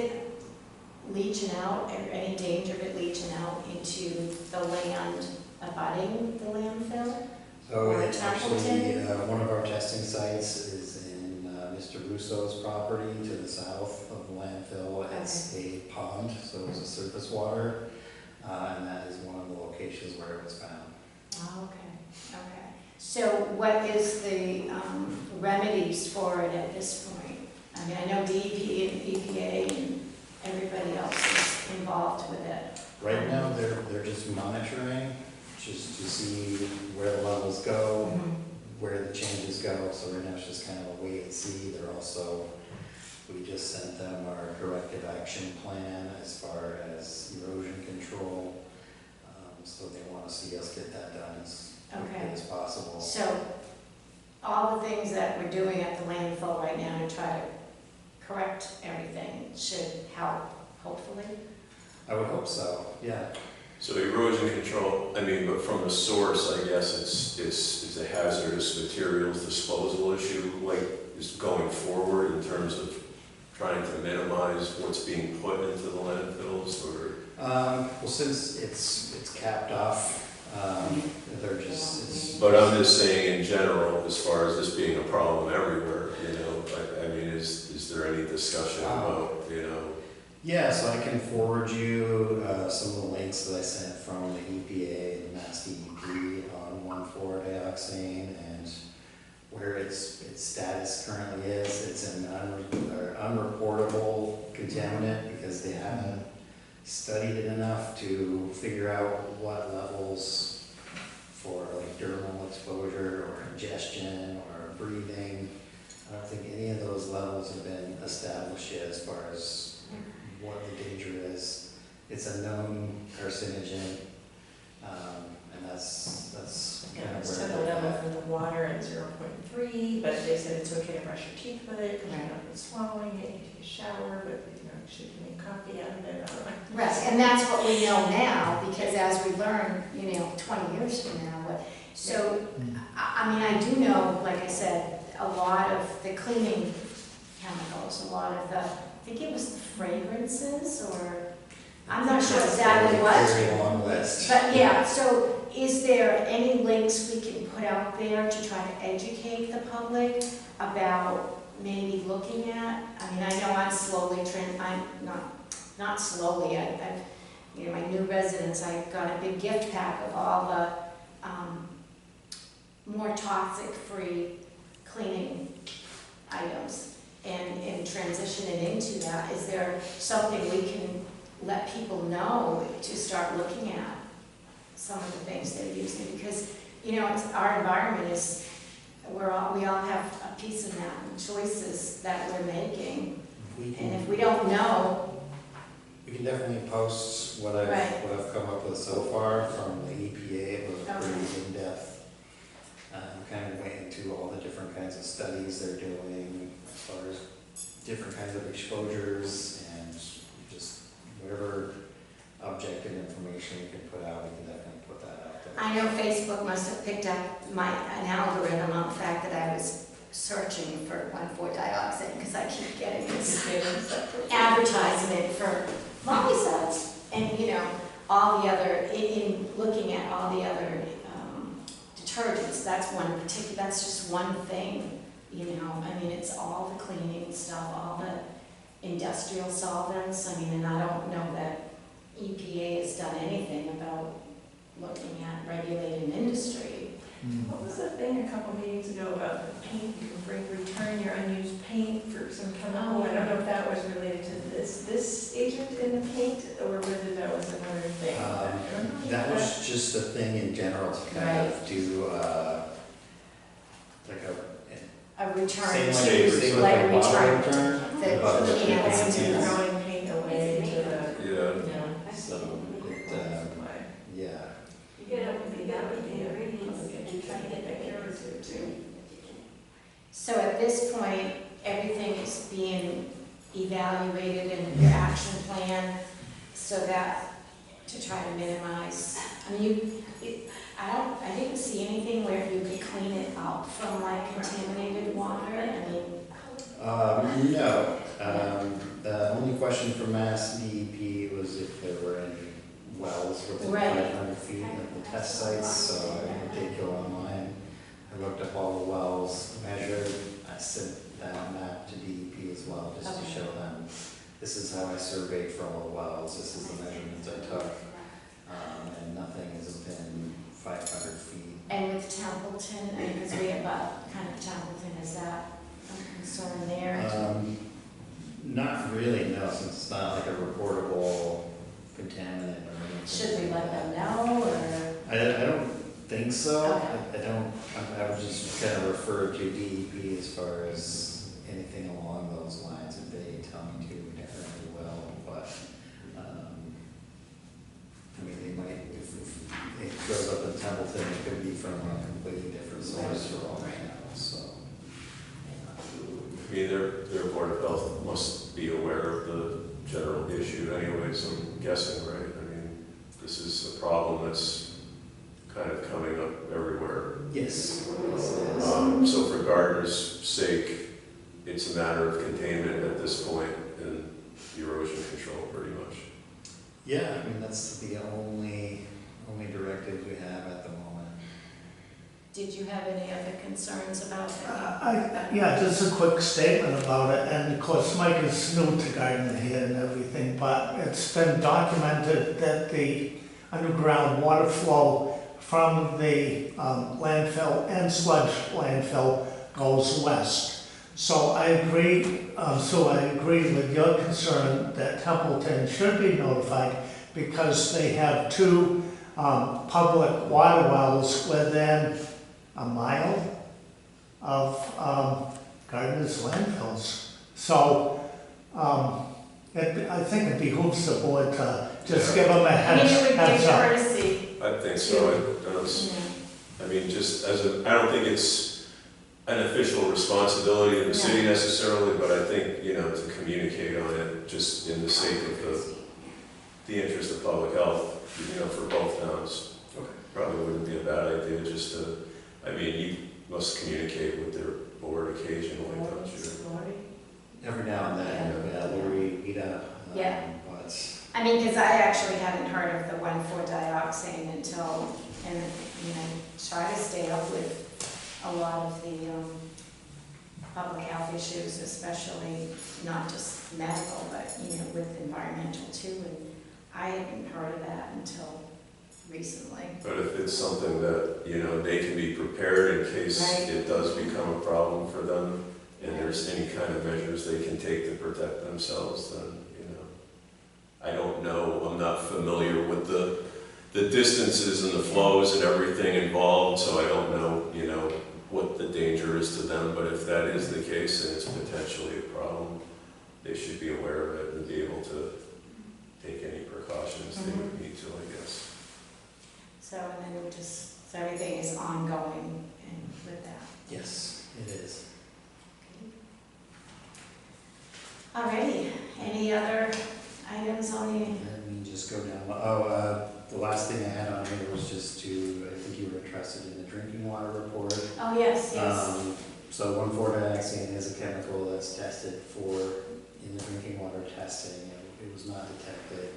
leaching out, or any danger of it leaching out into the land abutting the landfill? So Or actually, Templeton? one of our testing sites is in Mr. Russo's property to the south of the landfill. It's a pond, so it's a surface water, and that is one of the locations where it was found. Oh, okay. So what is the remedies for it at this point? I mean, I know DEP and EPA and everybody else is involved with it. Right now, they're just monitoring, just to see where the levels go, where the changes go. So right now it's just kind of a wait and see. They're also, we just sent them our corrective action plan as far as erosion control. So they want to see us get that done as quickly as possible. So all the things that we're doing at the landfill right now to try to correct everything should help, hopefully. I would hope so, yeah. So erosion control, I mean, but from the source, I guess it's a hazardous materials disposal issue, like is going forward in terms of trying to minimize what's being put into the landfills, or? Well, since it's capped off, they're just. But I'm just saying in general, as far as this being a problem everywhere, I mean, is there any discussion about, Yeah, so I can forward you some of the links that I sent from the EPA and Mass DEP on 1,4-dioxane and where its status currently is. It's an unreportable contaminant because they haven't studied it enough to figure out what levels for like dermal exposure or ingestion or breathing. I don't think any of those levels have been established yet as far as what the danger is. It's a known carcinogen, and that's Yeah, kind of it's where to the level from the water at 0.3, but they said it's okay to brush your teeth with it, because you're not swallowing it, you take a shower, but should you make coffee out of it? Right, and that's what we know now, because as we learn, 20 years from now, so, I mean, I do know, like I said, a lot of the cleaning chemicals, a lot of the, I think it was the fragrances, or, I'm not sure exactly what. Very long list. But yeah, so is there any links we can put out there to try to educate the public about maybe looking at? I mean, I know I'm slowly I'm not slowly, I've my new residents, I got a big gift pack of all the more toxic-free cleaning items, and transitioning into that. Is there something we can let people know to start looking at some of the things they're using? Because it's, our environment is, we all have a piece of that, and choices that we're making, and if we don't know. We can definitely post what I've come up with so far from the EPA. It was pretty in-depth. Kind of went into all the different kinds of studies they're doing as far as different kinds of exposures, and just whatever objective information we can put out, we can definitely put that out there. I know Facebook must have picked up an algorithm on the fact that I was searching 1,4-dioxane, because I keep getting this It's advertisement for molly salts, and, you know, all the other, in looking at all the other detergents, that's just one thing, you know, I mean, it's all the cleaning stuff, all the industrial solvents, I mean, and I don't know that EPA has done anything about looking at regulating industry. What was the thing a couple meetings ago about the paint, you can return your unused paint for some chemical? I don't know if that was related to this agent in the paint, or whether that was another thing. I don't know. That was just a thing in general to kind of do, like A return same to, like like a a bottle return return. the But the cans paint, and yeah. Throwing paint away to the, Yeah, yeah. So, it, Why? yeah. That would be a public education thing too. So at this point, everything is being evaluated in your action plan, so that, to try to minimize, I mean, I didn't see anything where you could clean it up from like contaminated water, I mean, No. The only question from Mass DEP was if there were any wells within Right. 500 feet of the test sites, so I did go online. I looked up all the wells, measured, I sent that map to DEP as well, just to Okay. show them, this is how I surveyed for all the wells, this is the measurements I took, and nothing is within 500 feet. and with Templeton, because we have kind of Templeton, is that a concern there? Not really, no, since it's not like a reportable contaminant or anything. Should we let like that. them know, or? I don't think so. Okay. I would just kind of refer to DEP as far as anything along those lines, if they tell me to, definitely will, but, I mean, they might, if it goes up in Templeton, it could be from a completely different source for all I know, so. I mean, their Board of Health must be aware of the general issue anyways, I'm guessing, right? I mean, this is a problem that's kind of coming up everywhere. Yes, yes, it is. So for Gardner's sake, it's a matter of containment at this point and erosion control pretty much. Yeah, I mean, that's the only directive we have at the moment. Did you have any other concerns about that? Yeah, just a quick statement about it, and of course Mike is new to Gardner here and everything, but it's been documented that the underground water flow from the landfill and sludge landfill goes west. So I agree with your concern that Templeton should be notified, because they have two public water wells within a mile of Gardner's landfills. So I think it behooves the board to just give them a I mean, it would heads give up. courtesy. I think so. I mean, just I don't think it's an official responsibility of the city necessarily, but I think, to communicate on it just in the sake of the interest of public health, for both towns. Okay. Probably wouldn't be a bad idea just to, I mean, you must communicate with their board occasionally, don't you? Every now and then, yeah, Lori, Ida. Yeah. But, I mean, because I actually hadn't heard of the 1,4-dioxane until, and, try to stay up with a lot of the public health issues, especially not just medical, but, with environmental too, and I hadn't heard of that until recently. But if it's something that, they can be prepared in case Right. it does become a problem for them, and there's any kind of measures they can take to protect themselves, then, I don't know, I'm not familiar with the distances and the flows and everything involved, so I don't know, what the danger is to them, but if that is the case and it's potentially a problem, they should be aware of it and be able to take any precautions they would need to, I guess. So, and then it would so everything is ongoing and with that. yes, it is. Alrighty, any other items on the, Let me just go down. The last thing I had on here was just I think you were interested in the drinking water report. oh, yes, yes. So So 1,4-dioxane is a chemical that's tested for, in the drinking water testing, and it was not detected.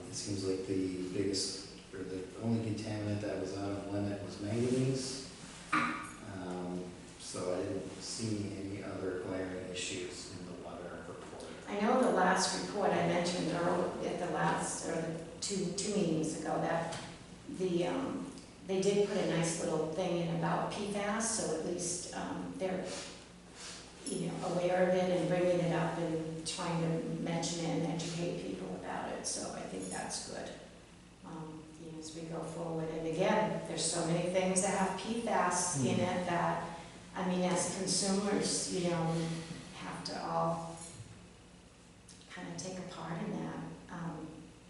It seems like the biggest, or the only contaminant that was out of limit was manganese. So I didn't see any other glaring issues in the water report. I know the last report I mentioned earlier, at the last, or the two meetings ago, that they did put a nice little thing in about PFAS, so at least they're, aware of it and bringing it up and trying to mention it and educate people about it, so I think that's good. As we go forward, and again, there's so many things that have PFAS in it that, I mean, as consumers, we have to all kind of take a part in that.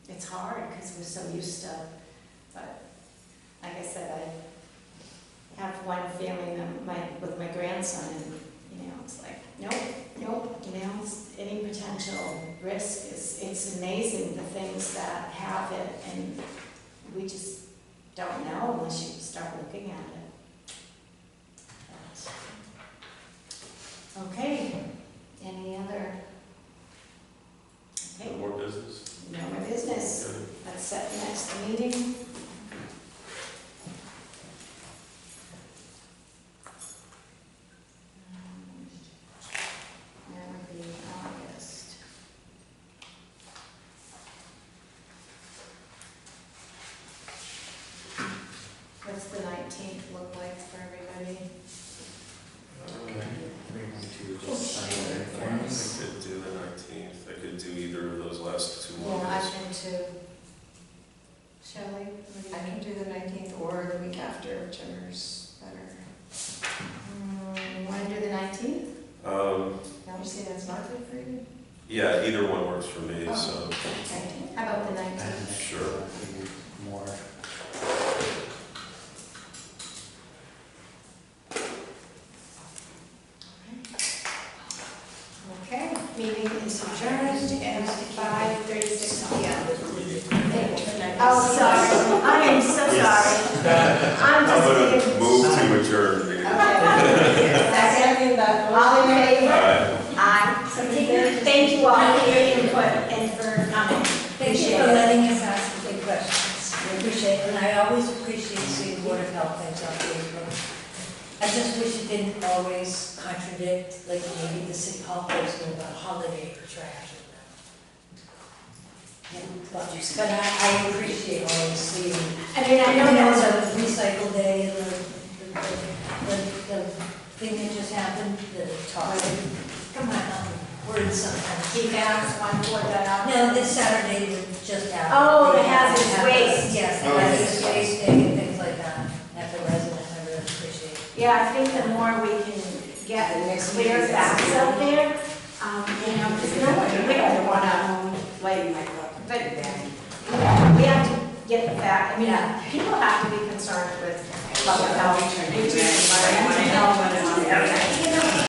It's hard because we're so used to, but like I said, I have one family with my grandson, and it's like, nope, any potential risk it's amazing the things that have it, and we just don't know unless you start looking at it. But, okay, any other? Okay. No more business? No more business. Okay. Let's set the next meeting. That would be August. What's the 19th look like for everybody? Okay. We want to I just sign it in forms. could do the 19th. I could do either of those last two Yeah, I Mondays. can too. Shelley? I can do the 19th or the week after, whichever's better. Want to do the 19th? You say that's not good for you? Yeah, either one works for me, Oh. so. Okay. How about the 19th? Sure. More. Okay, meeting is adjourned at 5:36 p.m. Oh, sorry, I am so sorry. I'm I'm just gonna being. move to adjourn the meeting. Second, all in favor? Aye. Aye. So thank you all for your input and for coming. Thank you for letting us ask the big questions. We appreciate it, and I always appreciate seeing the Board of Health things on Facebook. I just wish it didn't always contradict, like maybe the City Hall posting about holiday trash. But I appreciate always seeing, I mean, I know that's the recycle day and the thing that just happened, the talk. Come on, words sometimes. keep ass one for that. No, this Saturday just happened. Oh, the hazardous waste. Yes, the Oh, hazardous yes. waste day and things like that. At the residents, I really appreciate it. Yeah, I think the more we can get clear facts out there, because we don't want to, but we have to get the fact, I mean, people have to be concerned with public health. We just